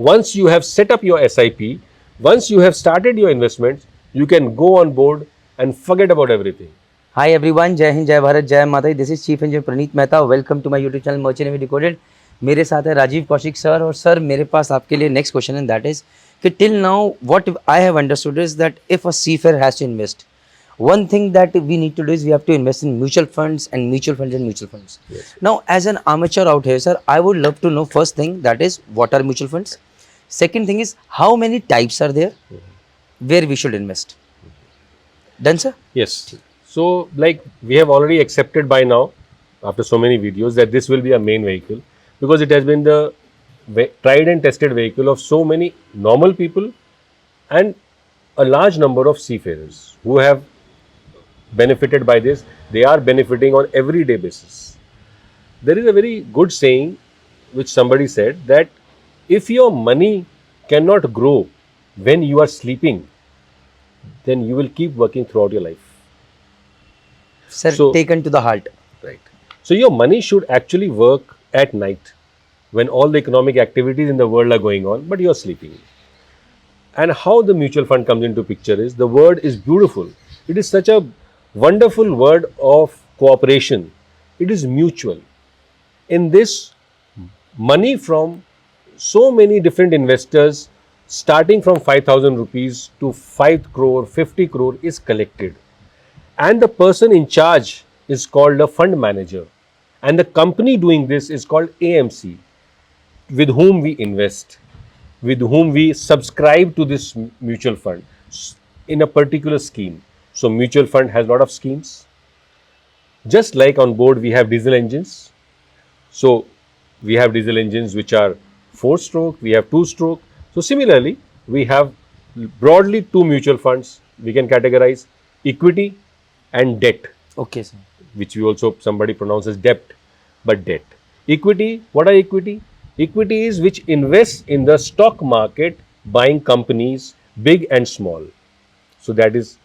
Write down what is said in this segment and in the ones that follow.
Once you have set up your SIP, once you have started your investments, you can go on board and forget about everything. Hi everyone, जय हिंद, जय भारत, जय माता दी. This is Chief Engineer Praneet Mehta. Welcome to my YouTube channel Merchant Navy Decoded. मेरे साथ है Rajiv Kaushik sir. और sir मेरे पास आपके लिए नेक्स्ट क्वेश्चन है, दैट इज कि till now what I have understood is that if a seafarer has to invest, one thing that we need to do is we have to invest in mutual funds and mutual funds and mutual funds. Yes. Now as an amateur out here, sir, I would love to know first thing, that is what are mutual funds. Second thing is how many types are there, where we should invest. Done, sir? Yes. So like we have already accepted by now, after so many videos, that this will be a main vehicle, because it has been the tried and tested vehicle of so many normal people and a large number of seafarers who have benefited by this. They are benefiting on everyday basis. There is a very good saying which somebody said, that if your money cannot grow when you are sleeping, then you will keep working throughout your life. Sir, So- taken to the heart. Right. So your money should actually work at night when all the economic activities in the world are going on, but you are sleeping. And how the mutual fund comes into picture is, the word is beautiful. It is such a wonderful word of cooperation. It is mutual. In this, money from so many different investors, starting from 5,000 rupees to 5 crore, 50 crore is collected. And the person in charge is called a fund manager. And the company doing this is called AMC, with whom we invest, with whom we subscribe to this mutual fund in a particular scheme. So mutual fund has a lot of schemes. Just like on board we have diesel engines. So we have diesel engines which are 4-stroke, we have 2-stroke. So similarly, we have broadly 2 mutual funds we can categorize: equity and debt, Okay, sir. which we also, somebody pronounces debt, but debt. Equity, what are equity? Equity is which invests in the stock market, buying companies, big and small. So that is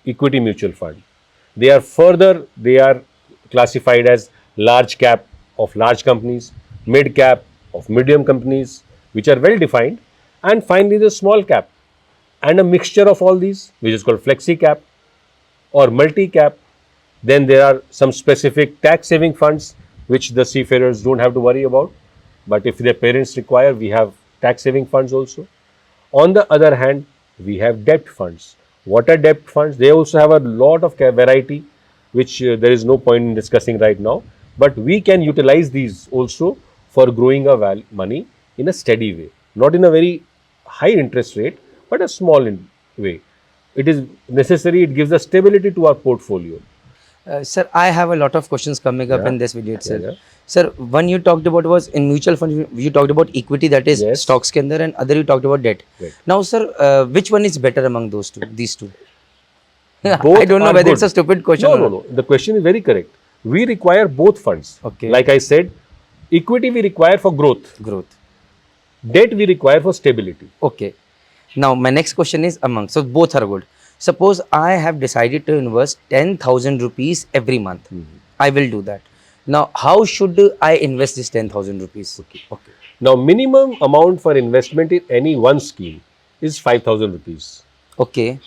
equity mutual fund. They are classified as large cap of large companies, mid cap of medium companies, which are well defined, and finally the small cap, and a mixture of all these, which is called flexi cap or multi cap. Then there are some specific tax saving funds which the seafarers don't have to worry about, but if their parents require, we have tax saving funds also. On the other hand, we have debt funds. What are debt funds? They also have a lot of variety, which there is no point in discussing right now, but we can utilize these also for growing our money in a steady way, not in a very high interest rate, but a small way. It is necessary, it gives a stability to our portfolio. Sir, I have a lot of questions coming up Yeah. in this video itself. Yeah. Sir, one you talked about was in mutual fund, you talked about equity, that is Yes. stocks ke andar, and other you talked about debt. Right. Now, sir, which one is better among these two? Both I don't know are whether good. it's a stupid question. No. The question is very correct. We require both funds. Okay. Like I said, equity we require for growth. Growth. Debt we require for stability. Okay. Now, my next question is among, so both are good. Suppose I have decided to invest 10,000 rupees every month. I will do that. Now, how should I invest this 10,000 rupees? Okay. Now, minimum amount for investment in any one scheme is 5,000 rupees. Okay.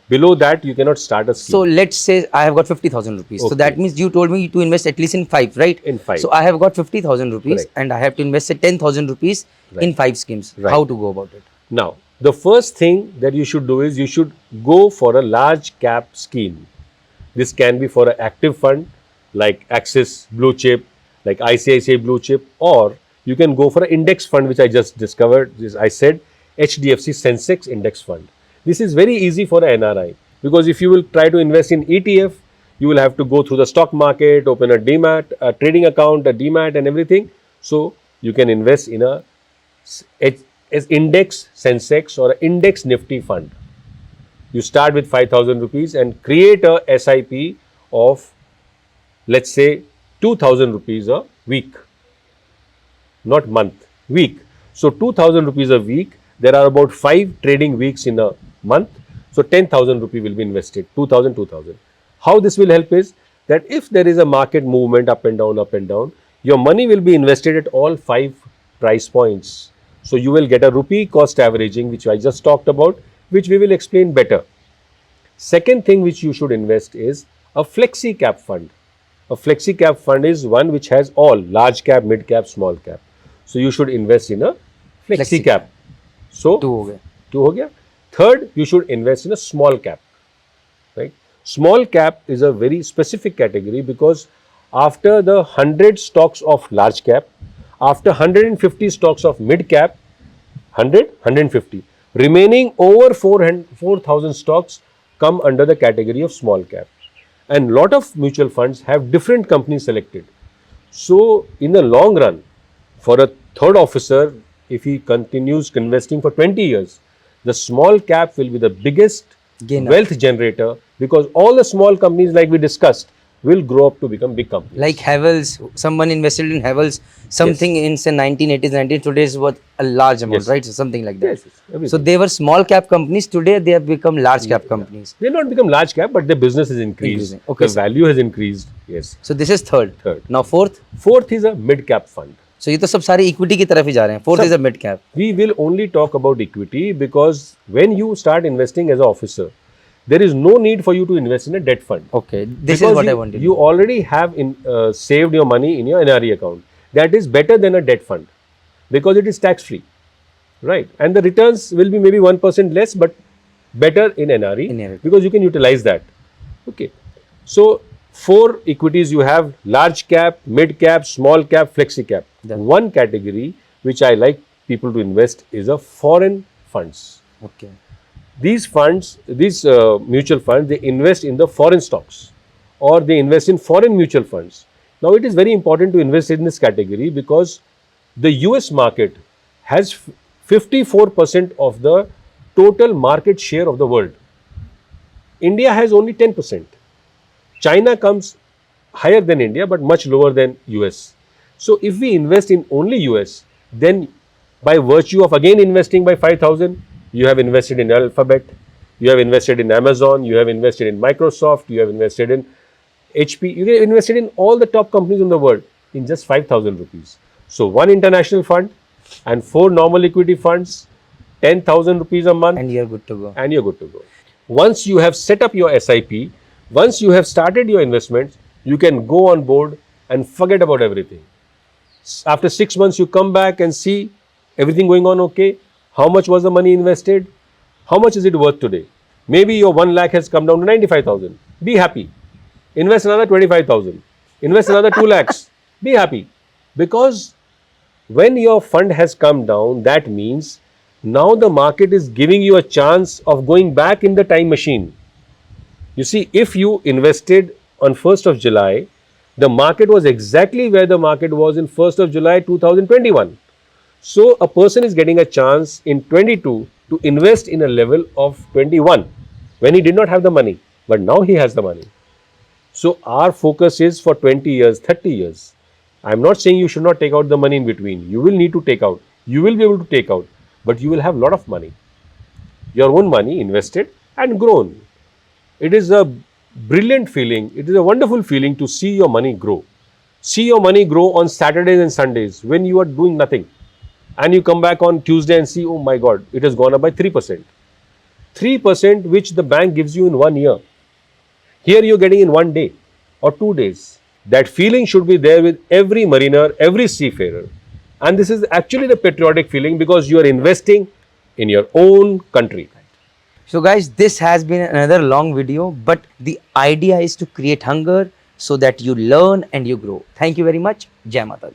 Below that, you cannot start a scheme. So let's say I have got 50,000 rupees. So Okay. that means you told me to invest at least in 5, right? In 5. So I have got 50,000 rupees Correct. and I have to invest 10,000 rupees in Right. 5 schemes. Right. How to go about it? Now, the first thing that you should do is you should go for a large cap scheme. This can be for an active fund like Axis Blue Chip, like ICICI Blue Chip, or you can go for an index fund, which I just discovered. I said HDFC Sensex Index Fund. This is very easy for an NRI, because if you will try to invest in ETF, you will have to go through the stock market, open a demat, a trading account, a demat and everything. So you can invest in a index Sensex or index Nifty fund. You start with 5,000 rupees and create a SIP of, let's say, 2,000 rupees a week, not month, week. So 2,000 rupees a week. There are about 5 trading weeks in a month. So 10,000 rupee will be invested, 2,000, 2,000. How this will help is that if there is a market movement up and down, your money will be invested at all 5 price points. So you will get a rupee cost averaging, which I just talked about, which we will explain better. Second thing which you should invest is a flexi cap fund. A flexi cap fund is one which has all large cap, mid cap, small cap. So you should invest in a flexi Flexi cap. So 2 हो गए. 2 हो गया. Third, you should invest in a small cap. Right? Small cap is a very specific category because after the 100 stocks of large cap, after 150 stocks of mid cap, 100, 150, remaining over 4,000 stocks come under the category of small cap. And lot of mutual funds have different companies selected. So in the long run, for a third officer, if he continues investing for 20 years, the small cap will be the biggest Gainer. wealth generator because all the small companies like we discussed will grow up to become big companies. Like Havells, someone invested in Havells, something in say 1980s, 19 today is worth a large amount, Yes. right? So something like that. Yes, yes, everything. So they were small cap companies. Today they have become large cap companies. They not become large cap, but their business is increased. Increasing. Okay, The sir. value has increased. Yes. So this is third. Third. Now fourth. Fourth is a mid cap fund. So ये तो सब सारे equity की तरफ ही जा रहे हैं. Fourth is a mid cap. We will only talk about equity because when you start investing as an officer, there is no need for you to invest in a debt fund. Okay, this Because is what you, I wanted. You already have saved your money in your NRE account. That is better than a debt fund because it is tax free, right? And the returns will be maybe 1% less, but better in NRE, In NRE. because you can utilize that. Okay, so 4 equities you have: large cap, mid cap, small cap, flexi cap. Yeah. One category which I like people to invest is a foreign funds. Okay. These funds, these mutual funds, they invest in the foreign stocks or they invest in foreign mutual funds. Now, it is very important to invest in this category because the US market has 54% of the total market share of the world. India has only 10%. China comes higher than India but much lower than US. So, if we invest in only US, then by virtue of again investing by 5,000, you have invested in Alphabet, you have invested in Amazon, you have invested in Microsoft, you have invested in HP, you have invested in all the top companies in the world in just 5,000 rupees. So, one international fund and 4 normal equity funds, 10,000 rupees a month, And you're good to go. and you're good to go. Once you have set up your SIP, once you have started your investments, you can go on board and forget about everything. After 6 months, you come back and see everything going on okay. How much was the money invested? How much is it worth today? Maybe your 1 lakh has come down to 95,000. Be happy. Invest another 25,000. Invest another 2 lakhs. Be happy. Because when your fund has come down, that means now the market is giving you a chance of going back in the time machine. You see, if you invested on 1st of July, the market was exactly where the market was in 1st of July 2021. So, a person is getting a chance in 22 to invest in a level of 21 when he did not have the money, but now he has the money. So, our focus is for 20 years, 30 years. I am not saying you should not take out the money in between. You will need to take out. You will be able to take out, but you will have a lot of money. Your own money invested and grown. It is a brilliant feeling. It is a wonderful feeling to see your money grow. See your money grow on Saturdays and Sundays when you are doing nothing. And you come back on Tuesday and see, oh my God, it has gone up by 3%. 3% which the bank gives you in 1 year. Here you are getting in 1 day or 2 days. That feeling should be there with every mariner, every seafarer. And this is actually the patriotic feeling because you are investing in your own country. So guys, this has been another long video, but the idea is to create hunger so that you learn and you grow. Thank you very much. Jai Mata Di.